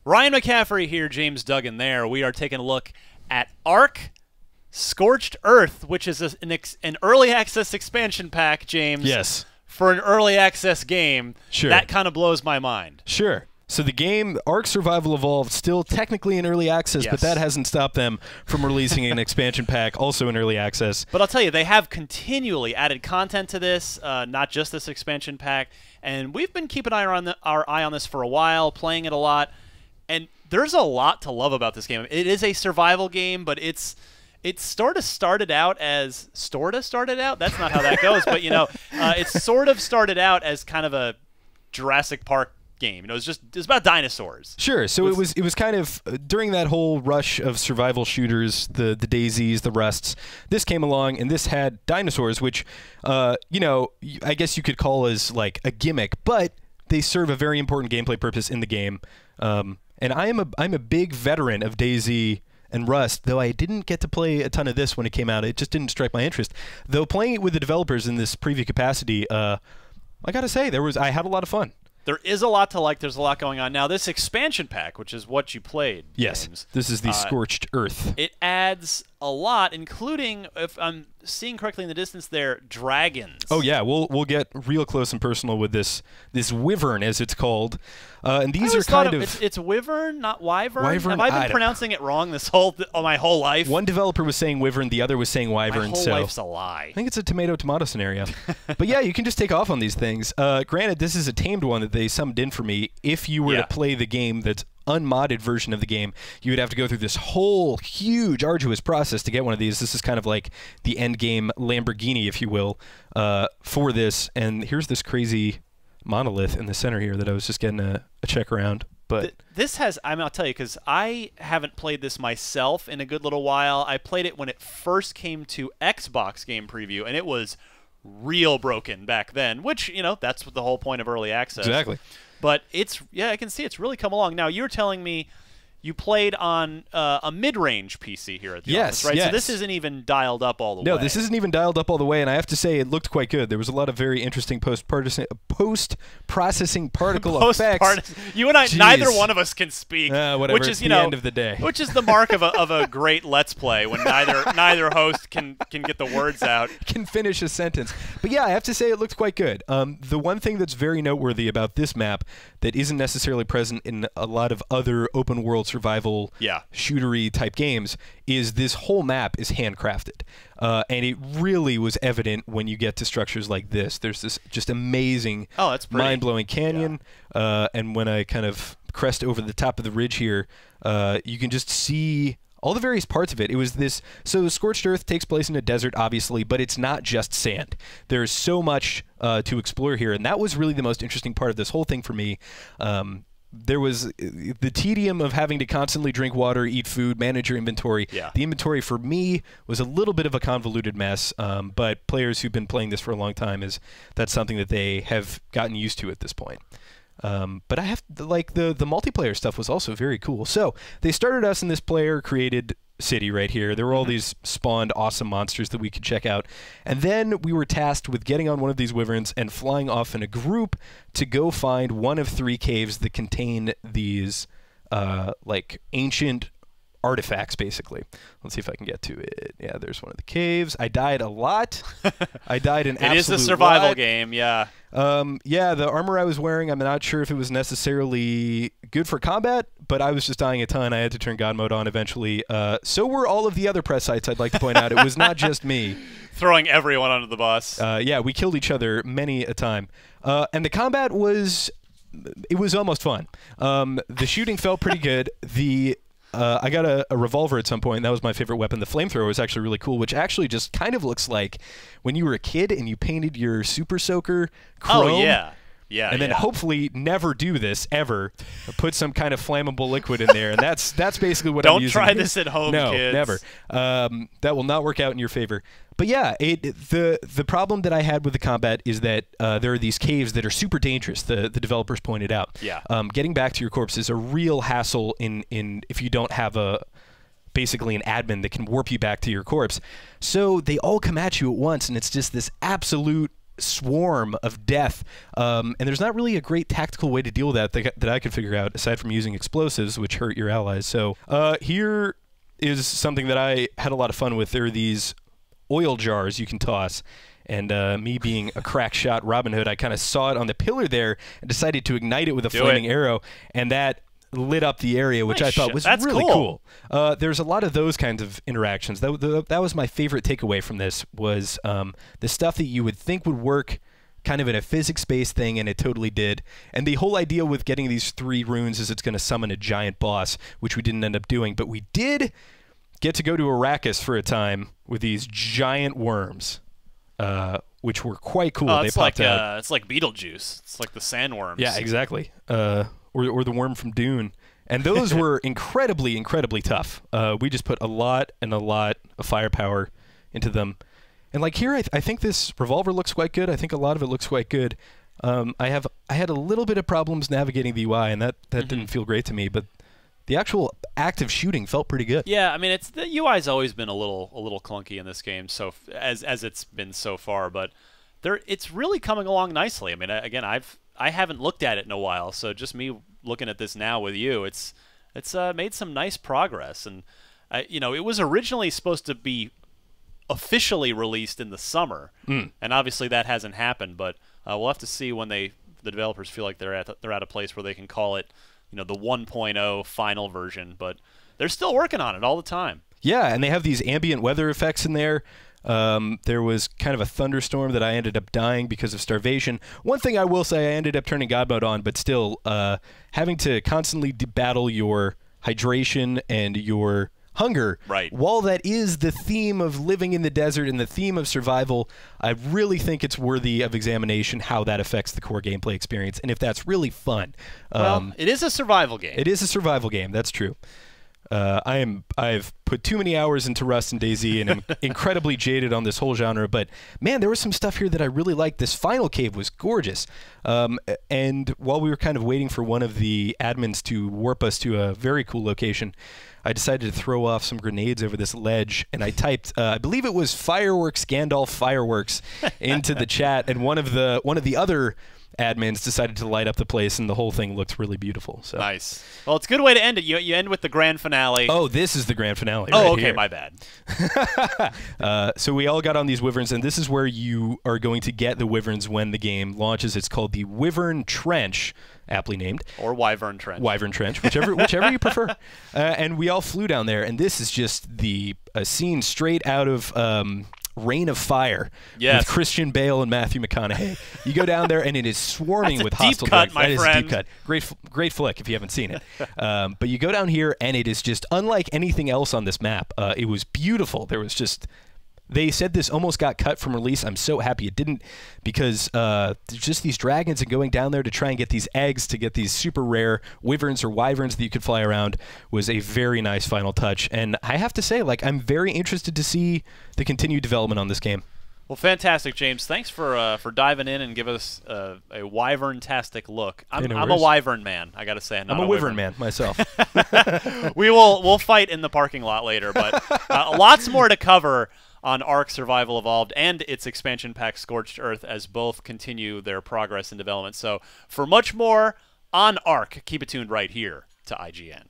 Ryan McCaffrey here, James Duggan there. We are taking a look at Scorched Earth, which is an early access expansion pack, James. Yes. For an early access game. Sure. That kind of blows my mind. Sure. So the game, Ark Survival Evolved, still technically in early access, yes. but that hasn't stopped them from releasing an expansion pack also in early access. But I'll tell you, they have continually added content to this, not just this expansion pack. And we've been keeping our eye on this for a while, playing it a lot. And there's a lot to love about this game. It is a survival game, but it sort of started out as That's not how that goes, but it sort of started out as kind of a Jurassic Park game. It was about dinosaurs. Sure. So it was kind of during that whole rush of survival shooters, the Daisies, the Rusts. This came along and this had dinosaurs, which I guess you could call as like a gimmick, but they serve a very important gameplay purpose in the game. And I'm a big veteran of Daisy and Rust, though I didn't get to play a ton of this when it came out. It just didn't strike my interest. Though playing it with the developers in this preview capacity, I gotta say I had a lot of fun. There is a lot to like. There's a lot going on. Now, this expansion pack, which is what you played, yes, James, this is the Scorched Earth. It adds a lot, including, if I'm seeing correctly in the distance there, dragons. Oh yeah, we'll get real close and personal with this Wyvern, as it's called, and these are kind of it's Wyvern, not Wyvern. Wyvern. Have I been pronouncing it wrong my whole life? One developer was saying Wyvern, the other was saying Wyvern. My whole life's a lie. I think it's a tomato-tomato scenario. But yeah, you can just take off on these things. Granted, this is a tamed one that they summed in for me. If you were to play the game that's unmodded version of the game, you would have to go through this whole huge, arduous process to get one of these. This is kind of like the end game Lamborghini, if you will, for this. And here's this crazy monolith in the center here that I was just getting a check around. But this has, I'll tell you, because I haven't played this myself in a good little while. I played it when it first came to Xbox Game Preview, and it was real broken back then, which, that's the whole point of early access. Exactly. But I can see it's really come along. Now, you're telling me you played on a mid-range PC here at the office, right? Yes. So this isn't even dialed up all the way. No, this isn't even dialed up all the way, and I have to say it looked quite good. There was a lot of very interesting post-processing particle effects. You and I, neither one of us can speak. Whatever. Which is, the end of the day. Which is the mark of a great Let's Play, when neither host can get the words out. Can finish a sentence. But yeah, I have to say it looked quite good. The one thing that's very noteworthy about this map that isn't necessarily present in a lot of other open world survival shootery type games is this whole map is handcrafted. And it really was evident when you get to structures like this. There's this just amazing, mind-blowing canyon. And when I kind of crest over the top of the ridge here, you can just see all the various parts of it. It was this, so Scorched Earth takes place in a desert, obviously, but it's not just sand. There's so much to explore here, and that was really the most interesting part of this whole thing for me. There was the tedium of having to constantly drink water, eat food, manage your inventory. Yeah. The inventory for me was a little bit of a convoluted mess, but players who've been playing this for a long time, that's something that they have gotten used to at this point. But I have the multiplayer stuff was also very cool. So they started us in this player-created city right here. There were all these spawned awesome monsters that we could check out. And then we were tasked with getting on one of these wyverns and flying off in a group to go find one of 3 caves that contain these ancient artifacts, basically. Let's see if I can get to it. Yeah, there's one of the caves. I died a lot. I died an absolute lot. It is a survival game, yeah. Yeah, the armor I was wearing, I'm not sure if it was necessarily good for combat, but I was just dying a ton. I had to turn God mode on eventually. So were all of the other press sites, I'd like to point out. It was not just me. Throwing everyone under the bus. Yeah, we killed each other many a time. And the combat was almost fun. The shooting felt pretty good. I got a revolver at some point, and that was my favorite weapon. The flamethrower was actually really cool, which actually just kind of looks like when you were a kid and you painted your Super Soaker chrome. Oh, yeah. Yeah, and then hopefully never do this ever. Put some kind of flammable liquid in there, and that's basically what I'm using. Don't try this at home, kids. No, never. That will not work out in your favor. But yeah, the problem that I had with the combat is that there are these caves that are super dangerous. The developers pointed out. Yeah. Getting back to your corpse is a real hassle if you don't have basically an admin that can warp you back to your corpse. So they all come at you at once, and it's just this absolute swarm of death, and there's not really a great tactical way to deal with that I could figure out aside from using explosives, which hurt your allies. So here is something that I had a lot of fun with. There are these oil jars you can toss. And me being a crack shot Robin Hood, I kind of saw it on the pillar there and decided to ignite it with a flaming arrow, and that lit up the area, which I thought was really cool. There's a lot of those kinds of interactions. That was my favorite takeaway from this, was the stuff that you would think would work kind of in a physics-based thing, and it totally did. And the whole idea with getting these 3 runes is it's going to summon a giant boss, which we didn't end up doing. But we did get to go to Arrakis for a time with these giant worms. Which were quite cool. They popped out. It's like Beetlejuice. It's like the sandworms. Yeah, exactly. Or the worm from Dune. And those were incredibly, incredibly tough. We just put a lot of firepower into them. And like here, I think this revolver looks quite good. I think a lot of it looks quite good. I had a little bit of problems navigating the UI, and that didn't feel great to me. But the actual active shooting felt pretty good. Yeah, I mean, the UI's always been a little clunky in this game, so as it's been so far, but it's really coming along nicely. I mean, again, I haven't looked at it in a while, so just me looking at this now with you, it's made some nice progress. And you know, it was originally supposed to be officially released in the summer, and obviously that hasn't happened. But we'll have to see when the developers feel like they're at a place where they can call it, you know, the 1.0 final version, but they're still working on it all the time. Yeah, and they have these ambient weather effects in there. There was kind of a thunderstorm that I ended up dying because of starvation. One thing I will say, I ended up turning God mode on, but still having to constantly battle your hydration and your hunger. Right. While that is the theme of living in the desert and the theme of survival, I really think it's worthy of examination how that affects the core gameplay experience, and if that's really fun. Well, it is a survival game. It is a survival game. That's true. I've put too many hours into Rust and DayZ, and I'm incredibly jaded on this whole genre. But man, there was some stuff here that I really liked. This final cave was gorgeous. And while we were kind of waiting for one of the admins to warp us to a very cool location, I decided to throw off some grenades over this ledge, and I typed, I believe it was fireworks, Gandalf fireworks, into the chat, and one of the other admins decided to light up the place, and the whole thing looked really beautiful. So. Nice. Well, it's a good way to end it. You end with the grand finale. Oh, this is the grand finale. Oh, right okay, here. my bad. So we all got on these wyverns, and this is where you are going to get the wyverns when the game launches. It's called the Wyvern Trench, aptly named. Or Wyvern Trench. Wyvern Trench, whichever you prefer. And we all flew down there, and this is just a scene straight out of Reign of Fire, with Christian Bale and Matthew McConaughey. You go down there, and it is swarming with hostile drugs. That is a deep cut. Great flick if you haven't seen it. But you go down here, and it is just unlike anything else on this map. It was beautiful. There was just... They said this almost got cut from release. I'm so happy it didn't, because there's just these dragons, and going down there to try and get these eggs to get these super rare wyverns or wyverns that you could fly around was a very nice final touch. And I have to say, like, I'm very interested to see the continued development on this game. Well, fantastic, James. Thanks for diving in and give us a wyvern-tastic look. I'm a wyvern man, I got to say. I'm a wyvern man myself. We'll fight in the parking lot later, but lots more to cover on Ark Survival Evolved and its expansion pack Scorched Earth, as both continue their progress and development. So for much more on Ark, keep it tuned right here to IGN.